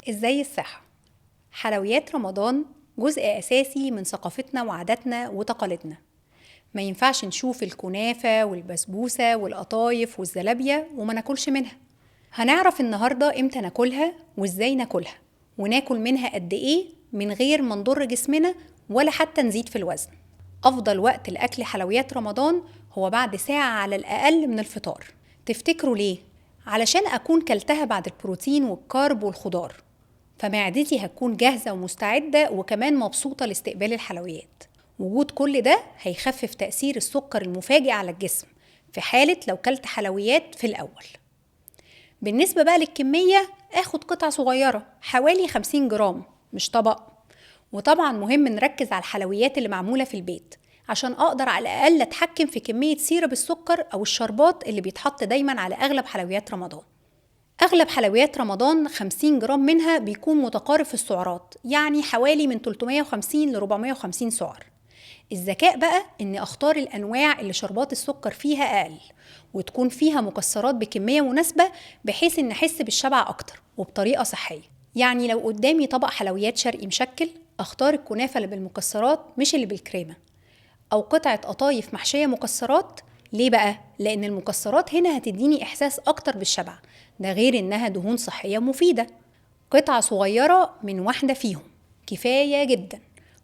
ازاي الصحة؟ حلويات رمضان جزء أساسي من ثقافتنا وعاداتنا وتقاليدنا. ما ينفعش نشوف الكنافة والبسبوسة والقطايف والزلابية وما ناكلش منها. هنعرف النهاردة امتى ناكلها وازاي ناكلها، وناكل منها قد ايه من غير ما نضر جسمنا ولا حتى نزيد في الوزن. أفضل وقت لأكل حلويات رمضان هو بعد ساعة على الأقل من الفطار. تفتكروا ليه؟ علشان أكون كلتها بعد البروتين والكارب والخضار، فمعدتي هتكون جاهزة ومستعدة وكمان مبسوطة لاستقبال الحلويات. وجود كل ده هيخفف تأثير السكر المفاجئ على الجسم في حالة لو كلت حلويات في الأول. بالنسبة بقى للكمية، اخد قطعة صغيرة حوالي 50 جرام مش طبق. وطبعا مهم نركز على الحلويات اللي معمولة في البيت عشان أقدر على الأقل أتحكم في كمية سيرب السكر أو الشربات اللي بيتحط دايما على أغلب حلويات رمضان. أغلب حلويات رمضان 50 جرام منها بيكون متقارب في السعرات، يعني حوالي من 350 ل 450 سعر. الذكاء بقى إني أختار الأنواع اللي شربات السكر فيها أقل وتكون فيها مكسرات بكمية مناسبة، بحيث إن أحس بالشبع أكتر وبطريقة صحية. يعني لو قدامي طبق حلويات شرقي مشكل، أختار الكنافة اللي بالمكسرات مش اللي بالكريمة، أو قطعة قطايف محشية مكسرات. ليه بقى؟ لأن المكسرات هنا هتديني إحساس أكتر بالشبع، ده غير إنها دهون صحية مفيدة. قطعة صغيرة من واحدة فيهم كفاية جدا.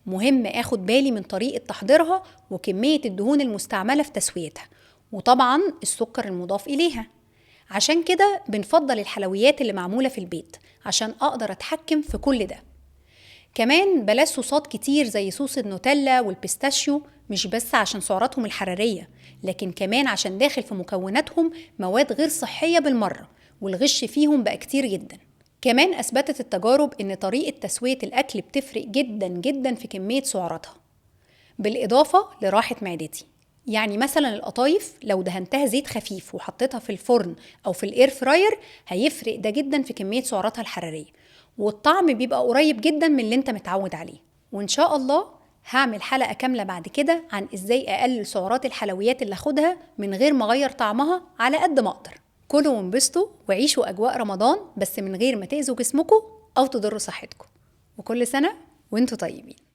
مهم أخد بالي من طريقة تحضيرها وكمية الدهون المستعملة في تسويتها، وطبعا السكر المضاف إليها. عشان كده بنفضل الحلويات اللي معمولة في البيت عشان أقدر أتحكم في كل ده. كمان بلاش صوصات كتير زي صوص النوتيلا والبيستاشيو، مش بس عشان سعراتهم الحرارية، لكن كمان عشان داخل في مكوناتهم مواد غير صحية بالمرة، والغش فيهم بقى كتير جدا. كمان أثبتت التجارب إن طريقة تسوية الأكل بتفرق جدا جدا في كمية سعراتها، بالإضافة لراحة معدتي. يعني مثلا القطايف لو دهنتها زيت خفيف وحطيتها في الفرن أو في الإير فراير، هيفرق ده جدا في كمية سعراتها الحرارية، والطعم بيبقى قريب جدا من اللي انت متعود عليه. وإن شاء الله هعمل حلقة كاملة بعد كده عن إزاي أقلل سعرات الحلويات اللي أخدها من غير ما أغير طعمها على قد ما أقدر. كلوا وانبسطوا وعيشوا أجواء رمضان، بس من غير ما تأذوا جسمكم أو تضروا صحتكم. وكل سنة وانتوا طيبين.